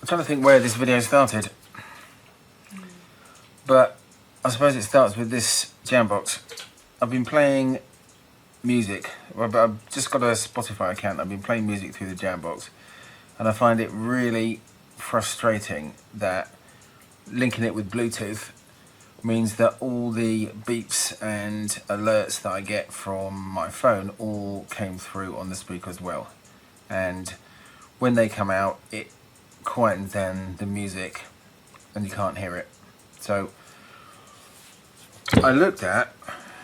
trying to think where this video started, but I suppose it starts with this jam box. I've been playing music, but I've just got a Spotify account. I've been playing music through the jam box, and I find it really frustrating that linking it with Bluetooth means that all the beeps and alerts that I get from my phone all came through on the speaker as well, and when they come out it quietens down the music and you can't hear it. So I looked at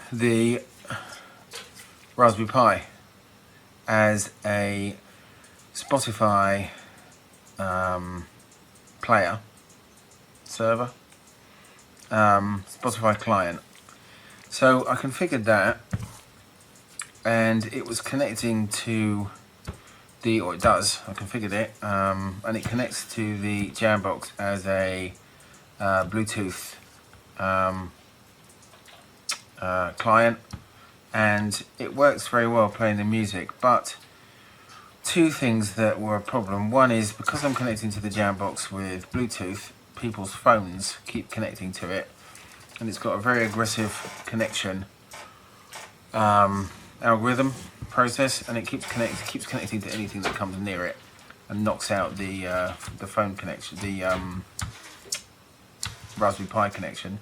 the Raspberry Pi as a Spotify player server, Spotify client. So I configured that, and it was connecting to the, or it does, I configured it, and it connects to the Jambox as a Bluetooth client, and it works very well playing the music. But two things that were a problem. One is because I'm connecting to the Jambox with Bluetooth, people's phones keep connecting to it, and it's got a very aggressive connection algorithm process, and it keeps connecting to anything that comes near it and knocks out the phone connection, the Raspberry Pi connection.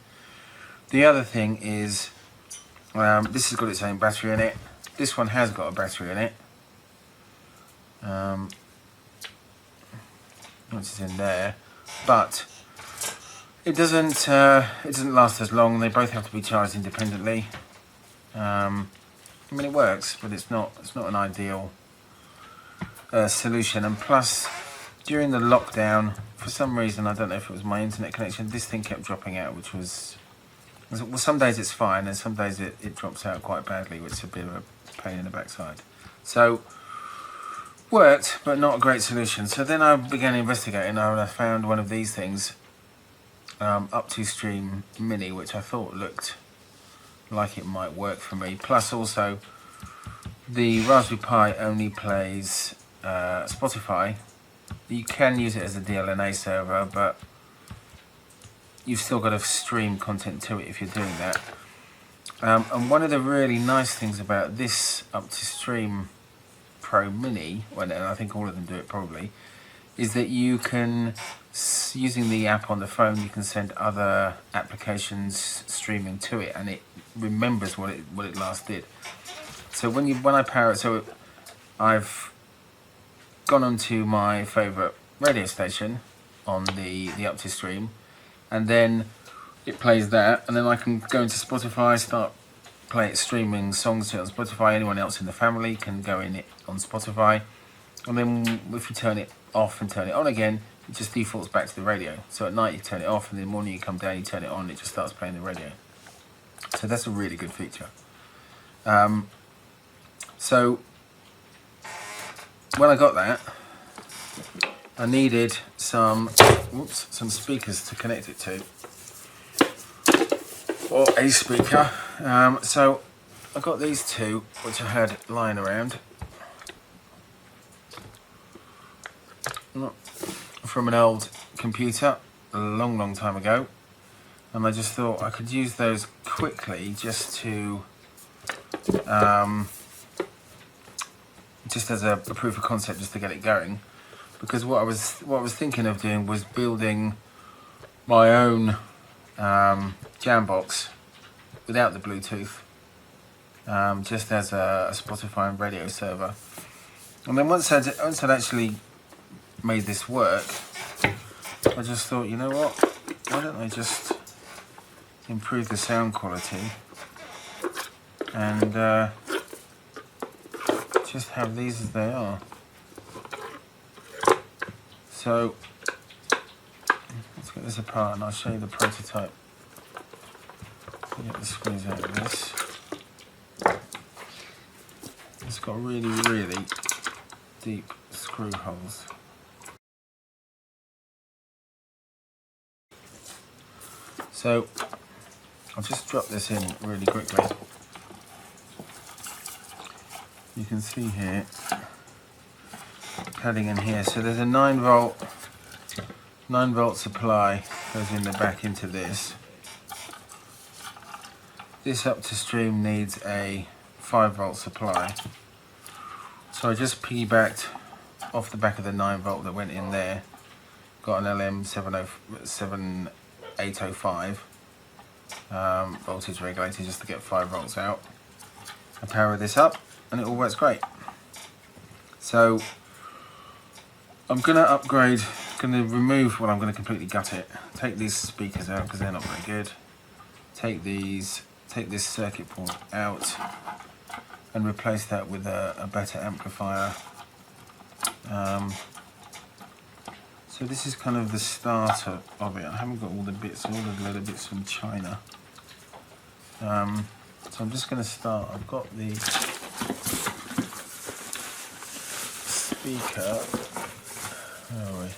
The other thing is this has got its own battery in it. This one has got a battery in it. Once it's in there, but it doesn't last as long. They both have to be charged independently. I mean, it works, but it's not an ideal solution. And plus, during the lockdown, for some reason, I don't know if it was my internet connection, this thing kept dropping out, which was, well, some days it's fine, and some days it drops out quite badly, which is a bit of a pain in the backside. So, worked, but not a great solution. So then I began investigating, and I found one of these things, Pt1 Mini, which I thought looked like it might work for me. Plus also, the Raspberry Pi only plays Spotify. You can use it as a DLNA server, but you've still got to stream content to it if you're doing that. And one of the really nice things about this Pt1 Pro Mini, well, and I think all of them do it probably, is that you can, using the app on the phone, you can send other applications streaming to it, and it remembers what it last did. So when I power it, so I've gone onto my favourite radio station on the Pt1, and then it plays that, and then I can go into Spotify, start streaming songs to it on Spotify. Anyone else in the family can go in it on Spotify, and then if you turn it off and turn it on again, it just defaults back to the radio. So at night you turn it off, and in the morning you come down, you turn it on, it just starts playing the radio. So that's a really good feature. So when I got that, I needed some speakers to connect it to, or a speaker. So I got these two, which I had lying around from an old computer a long time ago, and I just thought I could use those quickly just to just as a proof of concept, just to get it going. Because what I was thinking of doing was building my own Jambox without the Bluetooth, just as a Spotify and radio server. And then once I'd actually made this work, I just thought, you know what, why don't I just improve the sound quality and just have these as they are. So let's get this apart and I'll show you the prototype. Get the screws out of this. It's got really deep screw holes. So I'll just drop this in really quickly. You can see here, padding in here. So there's a 9 volt 9-volt supply goes in the back into this. This up to stream needs a 5-volt supply. So I just piggybacked off the back of the 9-volt that went in there. Got an LM7805 voltage regulator just to get 5 volts out. I power this up and it all works great. So I'm going to upgrade, going to remove, well, I'm going to completely gut it. Take these speakers out because they're not very good. Take this circuit port out and replace that with a better amplifier. So this is kind of the starter of it. I haven't got all the bits, all the little bits from China. So I'm just going to start. I've got the speaker. Where are we?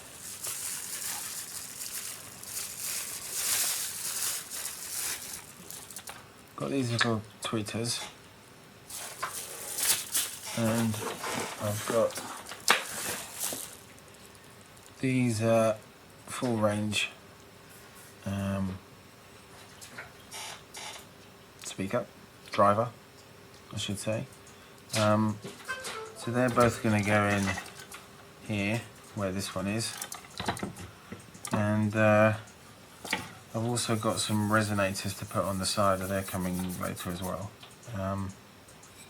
Got these little tweeters, and I've got these full range speaker driver, I should say. So they're both going to go in here where this one is, and I've also got some resonators to put on the side, and they're coming later as well.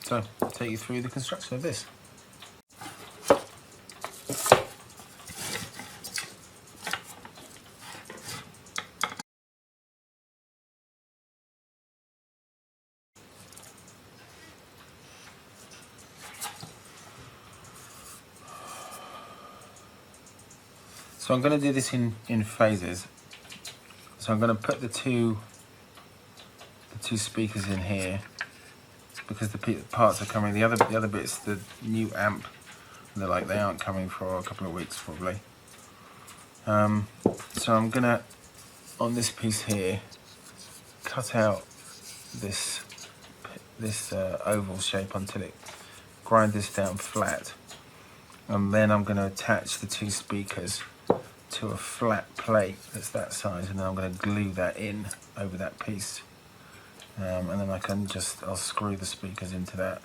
So I'll take you through the construction of this. So I'm going to do this in phases. So I'm going to put the two speakers in here because the parts are coming. The other bits, the new amp, they aren't coming for a couple of weeks probably. So I'm going to, on this piece here, cut out this oval shape until it grind this down flat, and then I'm going to attach the two speakers to a flat plate that's that size, and then I'm going to glue that in over that piece, and then I'll screw the speakers into that.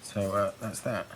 So that's that.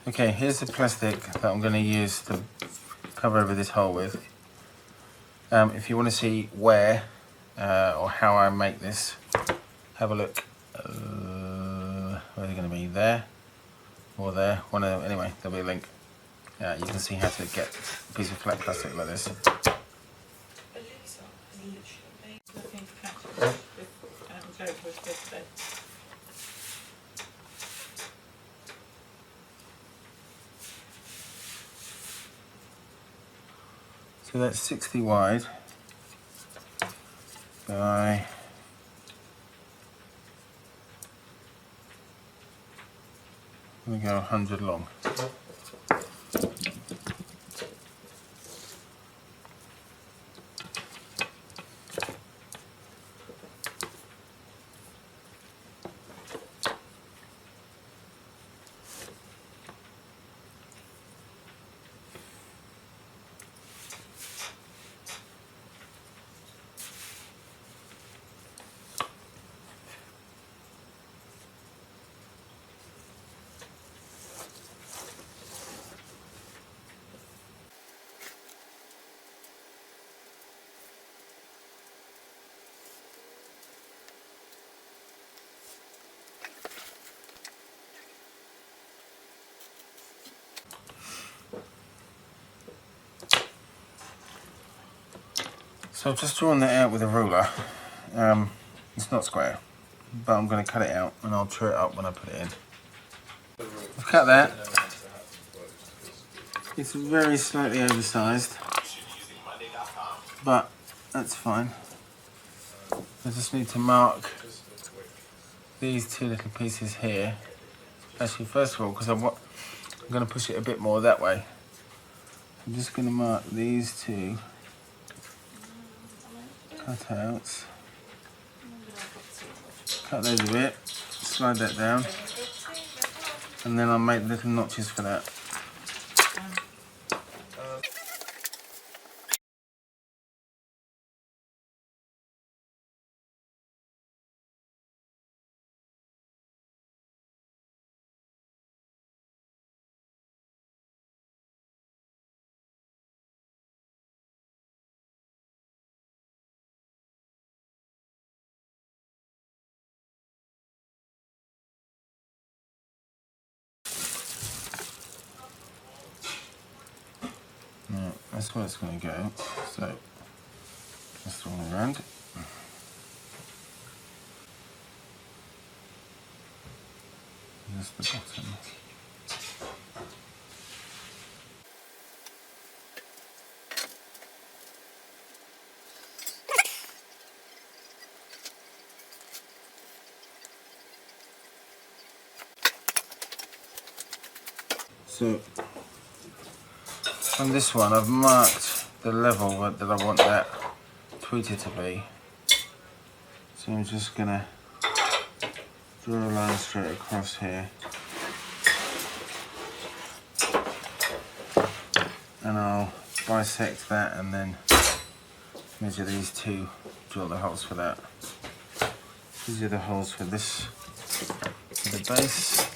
Okay, here's the plastic that I'm going to use to cover over this hole with. If you want to see where or how I make this, have a look. Where's it going to be? There or there? Anyway, there'll be a link. You can see how to get a piece of flat plastic like this. So that's 60 wide I'm going to go 100 long. So I've just drawn that out with a ruler. It's not square, but I'm going to cut it out and I'll true it up when I put it in. I've cut that. It's very slightly oversized, but that's fine. I just need to mark these two little pieces here. Actually, first of all, because I'm going to push it a bit more that way, I'm just going to mark these two cutouts. Cut those a bit, slide that down, and then I'll make little notches for that. Right, that's where it's going to go. So just all around. Just the bottom. So on this one, I've marked the level that I want that tweeter to be. So I'm just gonna draw a line straight across here, and I'll bisect that and then measure these two, drill the holes for that. These are the holes for this, for the base.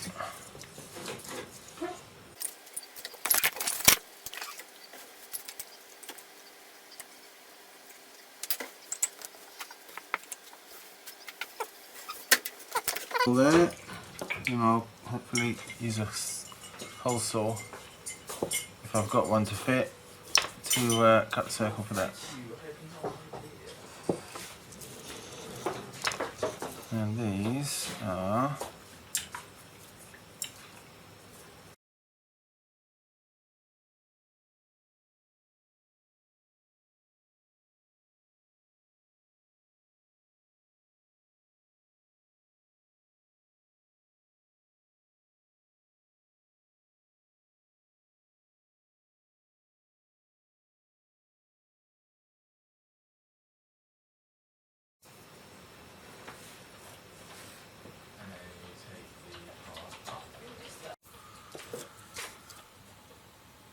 There, and I'll hopefully use a hole saw, if I've got one to fit, to cut the circle for that. And these are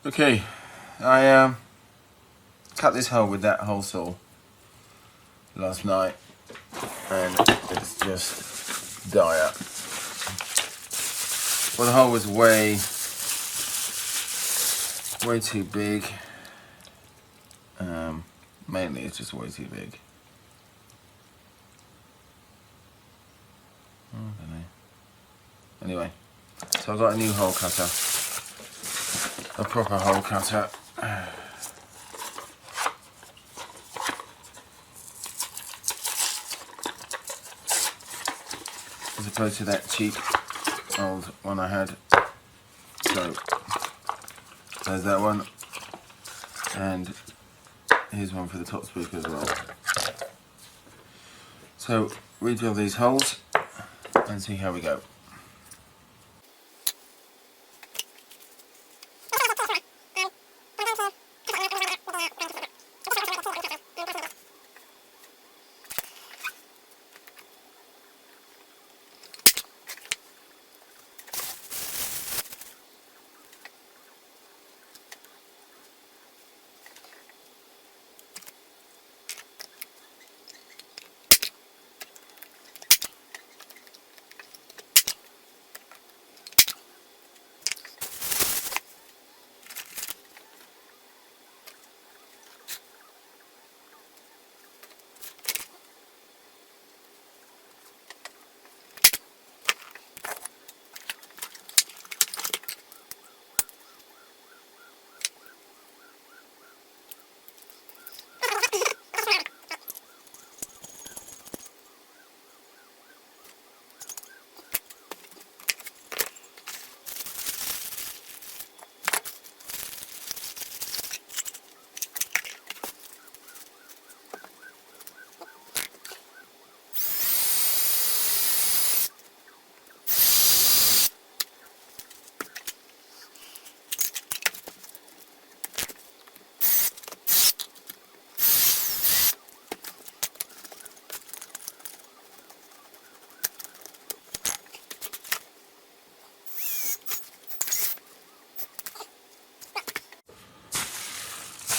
okay. I cut this hole with that hole saw last night, and it's just dire. Well, the hole was way too big. Mainly, it's just way too big. I don't know. Anyway, so I've got a new hole cutter, a proper hole cutter. As opposed to that cheap old one I had. So there's that one, and here's one for the top speaker as well. So re-drill these holes and see how we go.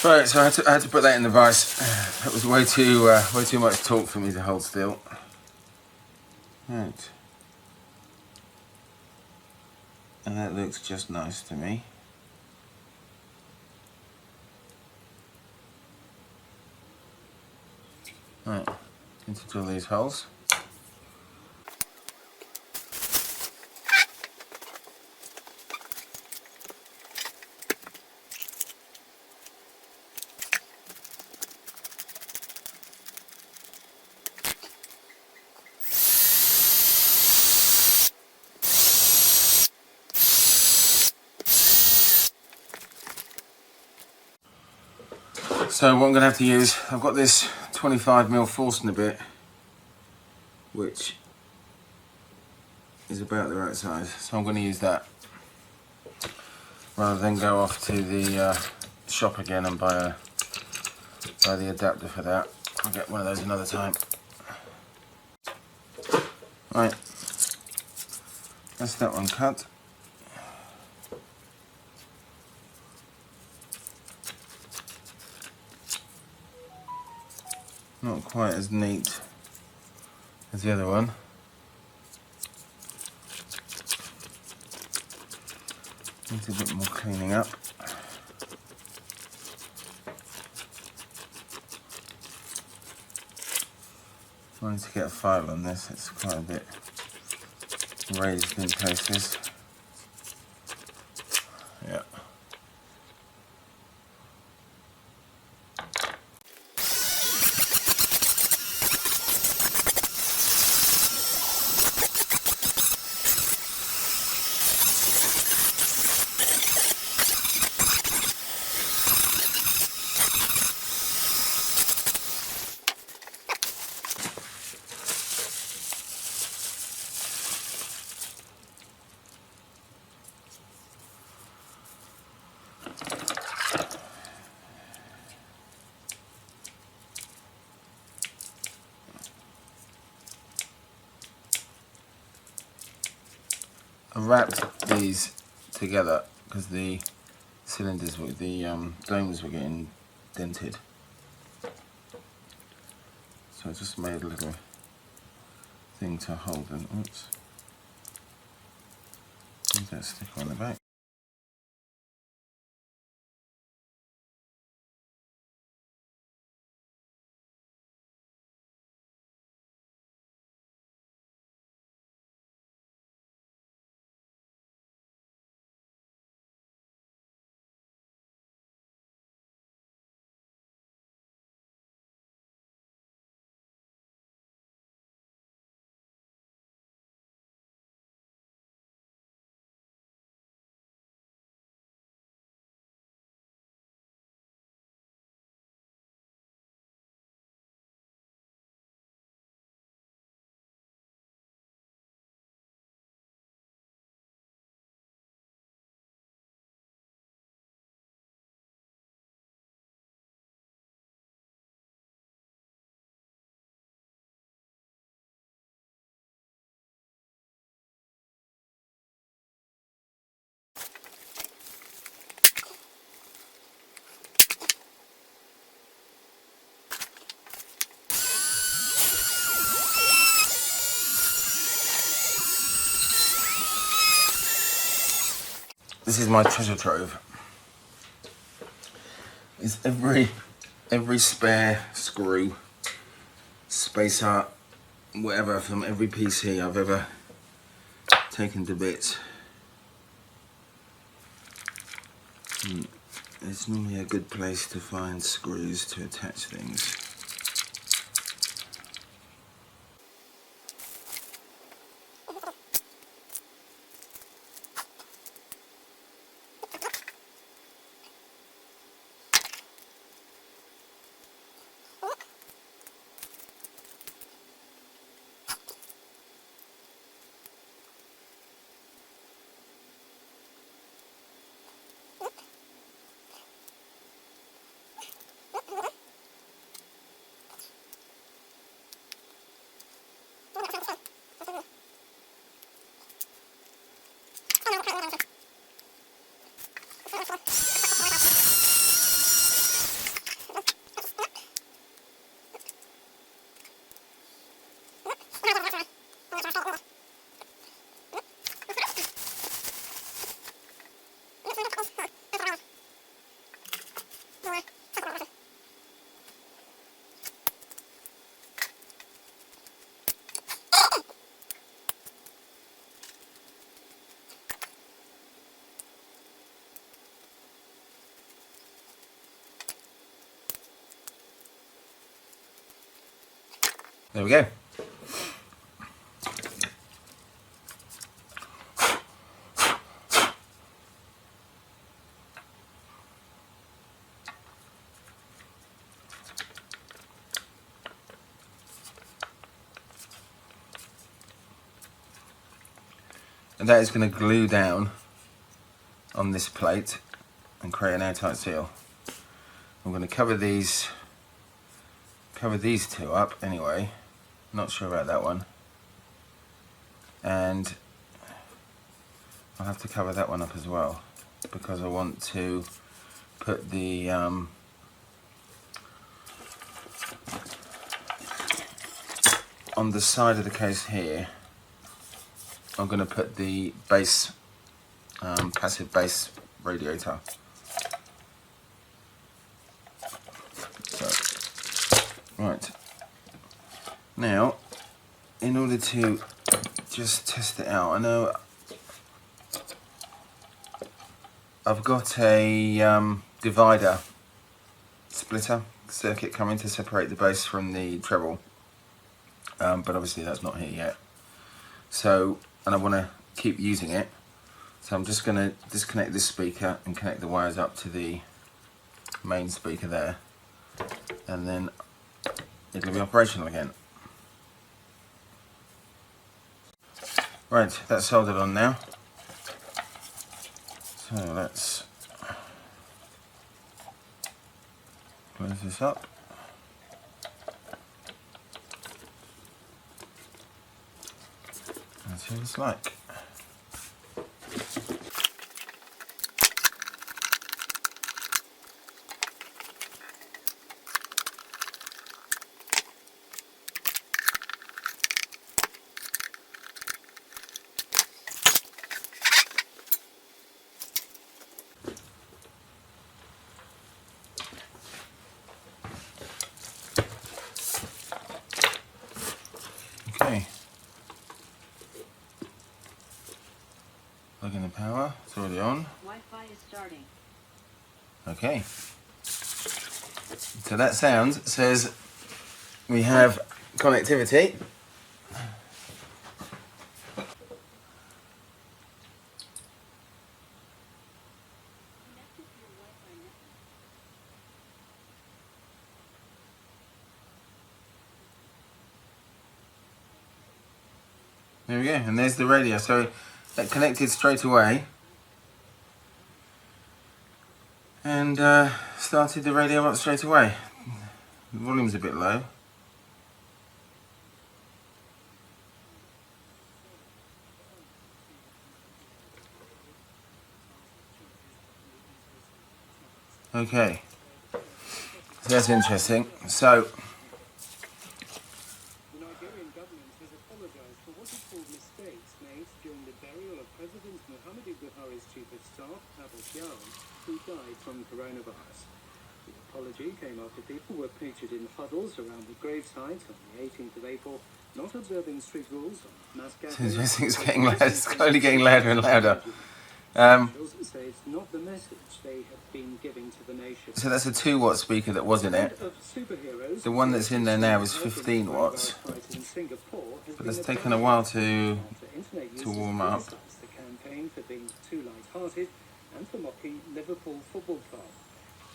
Right, so I had to put that in the vise. That was way too much torque for me to hold still. Right, and that looks just nice to me. Right, need to drill these holes. So what I'm going to have to use, I've got this 25mm Forstner bit, which is about the right size, so I'm going to use that rather than go off to the shop again and buy the adapter for that. I'll get one of those another time. Right, that's that one cut. Not quite as neat as the other one. Needs a bit more cleaning up. I need to get a file on this, it's quite a bit raised in places. Yeah. I wrapped these together because the cylinders were, the domes were getting dented. So I just made a little thing to hold them. Oops. Leave that sticker on the back. This is my treasure trove. It's every spare screw, spacer, whatever from every PC I've ever taken to bits. It's normally a good place to find screws to attach things. There we go. And that is going to glue down on this plate and create an airtight seal. I'm going to cover these two up anyway. Not sure about that one. And I'll have to cover that one up as well because I want to put the on the side of the case here. I'm going to put the bass, passive bass radiator. So, right. Now, in order to just test it out, I know I've got a divider splitter circuit coming to separate the bass from the treble, but obviously that's not here yet. So, and I want to keep using it, so I'm just going to disconnect this speaker and connect the wires up to the main speaker there, and then it'll be operational again. Right, that's soldered on now. So let's close this up. And see what it's like. Okay. Plug in the power, it's already on. Wi-Fi is starting. Okay. So that sound says we have connectivity. There we go, and there's the radio. So that connected straight away and started the radio up straight away. The volume's a bit low. Okay, so that's interesting. So The Nigerian government has apologized for what it called mistakes made during the burial of President Muhammadu Buhari's chief of staff, people were pictured in huddles around the gravesite on the 18th of April, not observing strict rules on mass gatherings. This thing's getting loud, it's slowly getting louder and louder. Say it's not the message they have been giving to the nation. So that's a 2-watt speaker that was in it. The one that's in there now is 15 watts. But it's taken a while to warm up. The campaign for being too light-hearted and for mocking Liverpool Football Club.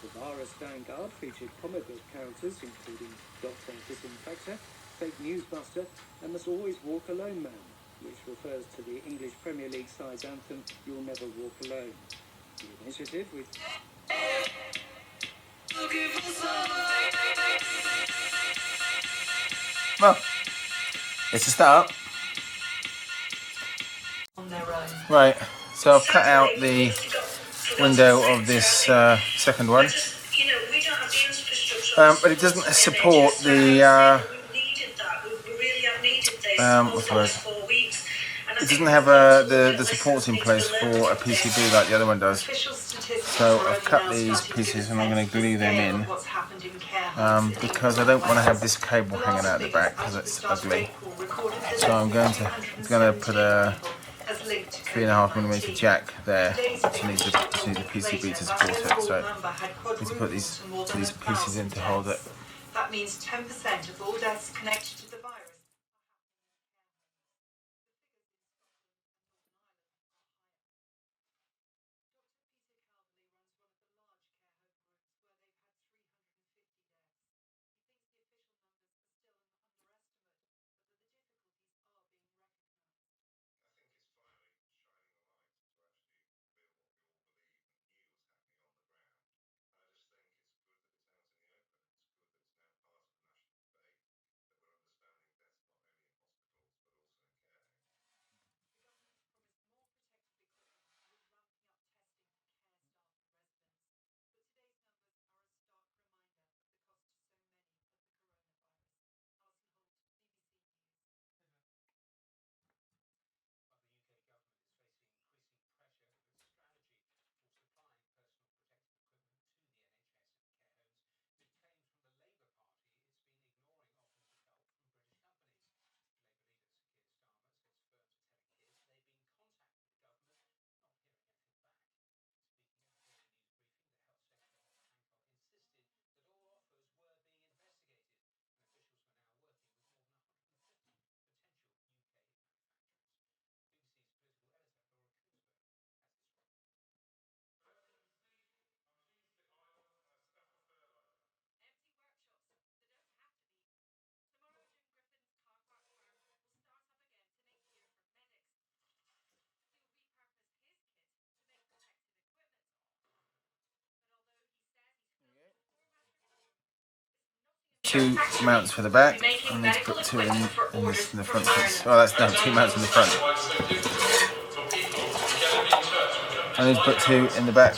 The virus vanguard featured comic book characters including Dr. Disinfector, Fake News Buster, and Must Always Walk Alone Man, which refers to the English Premier League side's anthem, You'll Never Walk Alone. The initiative with... Well, it's a start. Right, so I've cut out the window of this second one, but it doesn't support the what's the word? It doesn't have the supports in place for a PCB like the other one does. So I've cut these pieces and I'm going to glue them in because I don't want to have this cable hanging out the back because it's ugly. So I'm going to put a 3.5mm jack there, which needs the PCB to support it. So I need to put these pieces in to hold it. That means 10% of all deaths connected to the virus. Two mounts for the back. I need to put two in the front. Oh, that's no, 2 mounts in the front. I need to put 2 in the back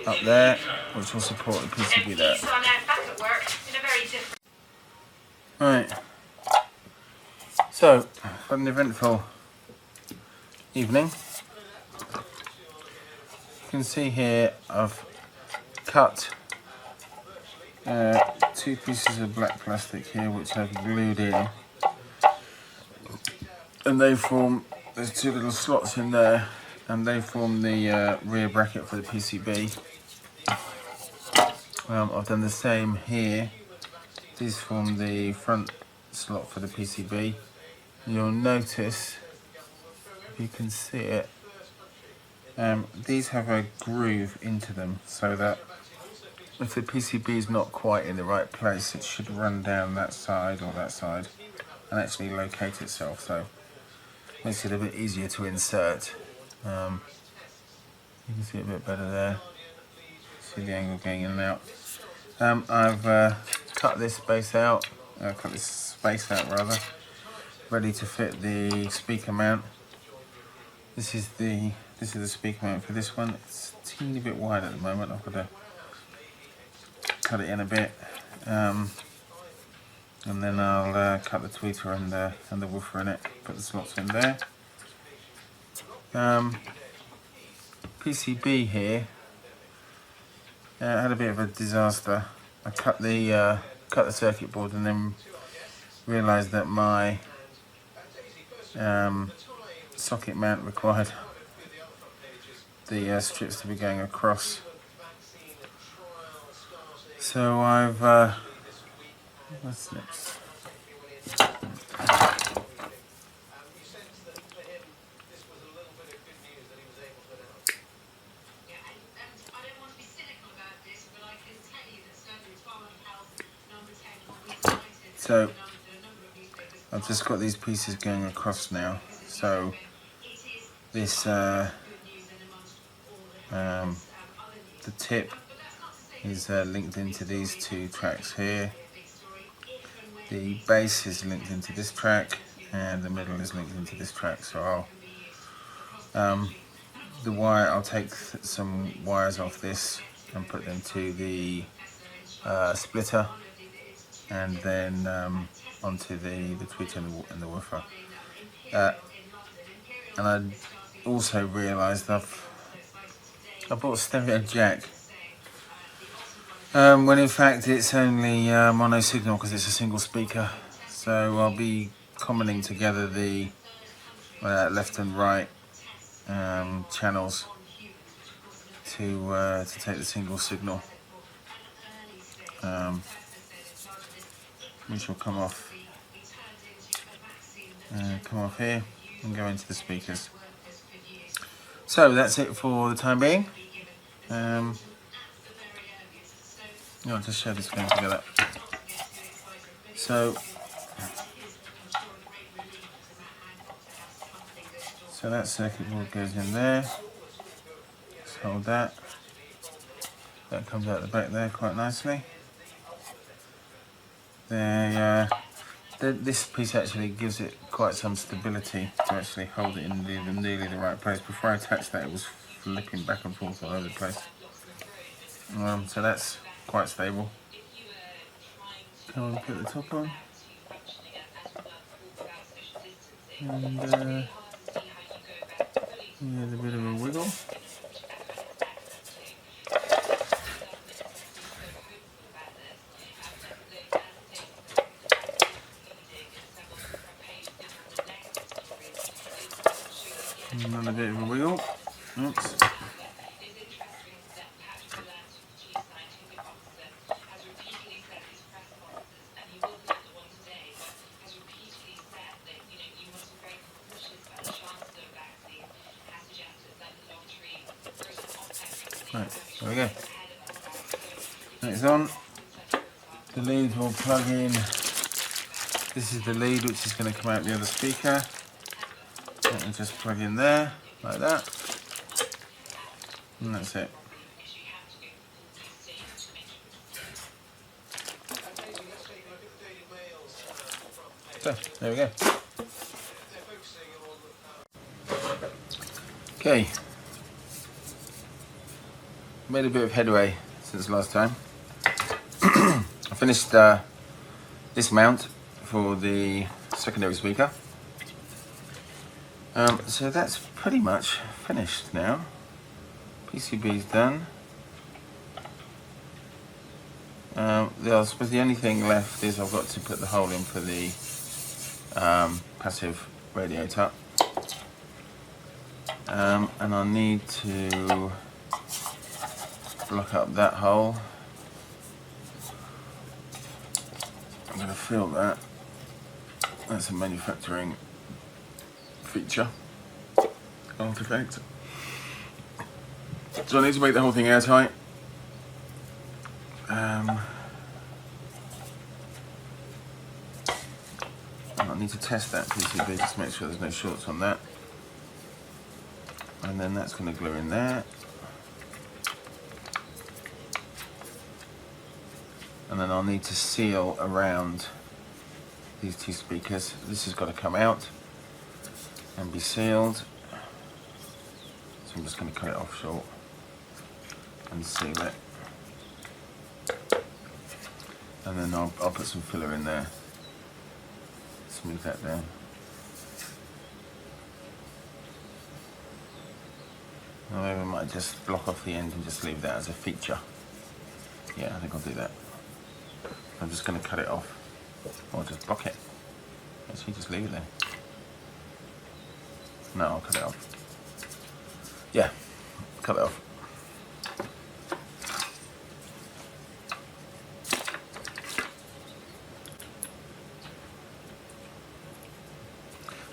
up there, which will support the PCB there. Right. So, had an eventful evening. You can see here I've cut 2 pieces of black plastic here which I've glued in, and they form, there's 2 little slots in there and they form the rear bracket for the PCB. I've done the same here. These form the front slot for the PCB. You'll notice, if you can see it, these have a groove into them so that if the PCB is not quite in the right place, it should run down that side or that side and actually locate itself, so it makes it a bit easier to insert. You can see it a bit better there. See the angle going in and out. I've cut this space out, ready to fit the speaker mount. This is the speaker mount for this one. It's a teeny bit wide at the moment. I've got to cut it in a bit, and then I'll cut the tweeter and the woofer in it, put the slots in there. PCB here had a bit of a disaster. I cut the circuit board and then realised that my socket mount required the strips to be going across. So I've what's next? So I've just got these pieces going across now. So this the tip is linked into these two tracks here. The base is linked into this track, and the middle is linked into this track. So I'll take some wires off this and put them to the splitter, and then onto the tweeter and the woofer. And I also realised I bought a stereo jack, when in fact it's only mono signal because it's a single speaker. So I'll be combining together the left and right channels to take the single signal, which will come off here and go into the speakers. So that's it for the time being. I'll just show this going together. So that circuit board goes in there. Just hold that. That comes out the back there quite nicely. This piece actually gives it quite some stability to actually hold it in nearly the right place. Before I attached that, it was flipping back and forth all over the place. So that's quite stable. Come on, put the top on. And here's a bit of a wiggle. Another bit of a wiggle. Oops. Right, there we go. It's on. The lead will plug in. This is the lead which is going to come out the other speaker. Let me just plug in there, like that. And that's it. So, there we go. Okay. Made a bit of headway since last time. I finished this mount for the secondary speaker. So that's pretty much finished now. PCB's done. I suppose the only thing left is I've got to put the hole in for the passive radiator. And I need to block up that hole. I'm going to fill that. That's a manufacturing feature, artifact. So I need to make the whole thing airtight. And I need to test that PCB just to make sure there's no shorts on that. And then that's going to glue in there. And then I'll need to seal around these two speakers. This has got to come out and be sealed. So I'm just going to cut it off short and seal it. And then I'll put some filler in there. Smooth that down. However, I might just block off the end and just leave that as a feature. Yeah, I think I'll do that. I'm just going to cut it off, or just block it. Actually, just leave it there. No, I'll cut it off. Yeah, cut it off.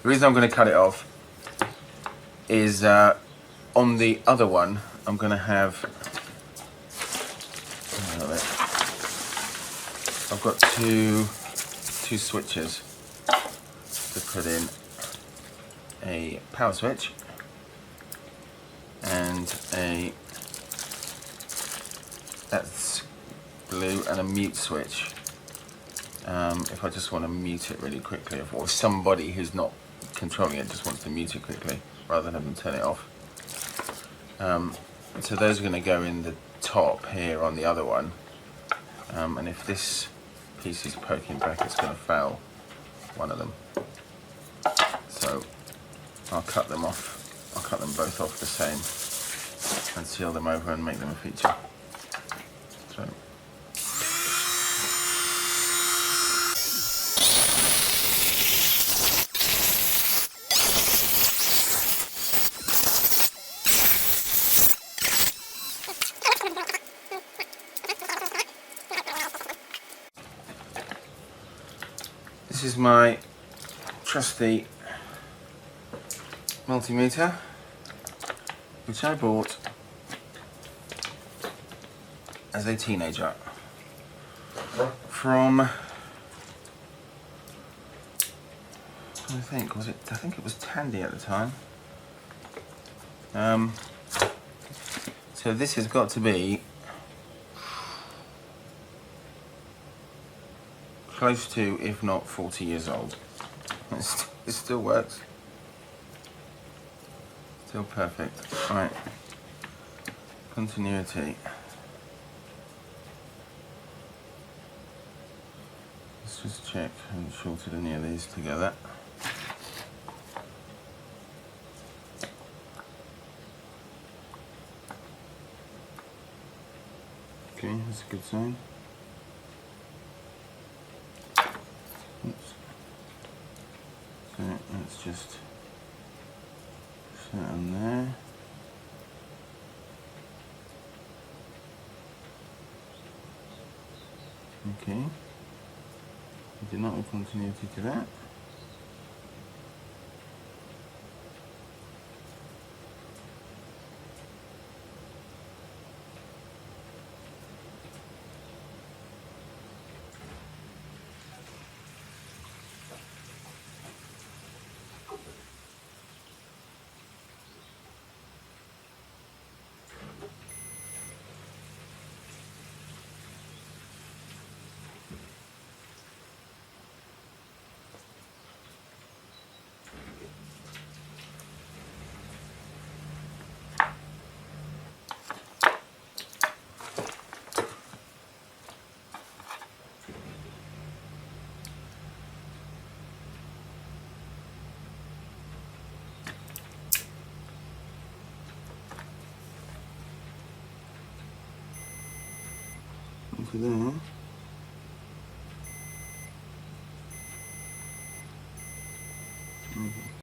The reason I'm going to cut it off is on the other one I'm going to have, I've got two switches to put in, a power switch and that's blue, and a mute switch. If I just want to mute it really quickly, or somebody who's not controlling it just wants to mute it quickly rather than having to turn it off. So those are going to go in the top here on the other one, and if this piece is poking back, it's going to fail one of them. So I'll cut them off. I'll cut them both off the same and seal them over and make them a feature. So this is my trusty multimeter, which I bought as a teenager from, I think it was Tandy at the time. So this has got to be close to, if not 40 years old. It still works. Still perfect. Right. Continuity. Let's just check I haven't shorted any of these together. Okay, that's a good sign. Oops. So let's just set on there. Okay. We do not have continuity to that. Into there. Okay.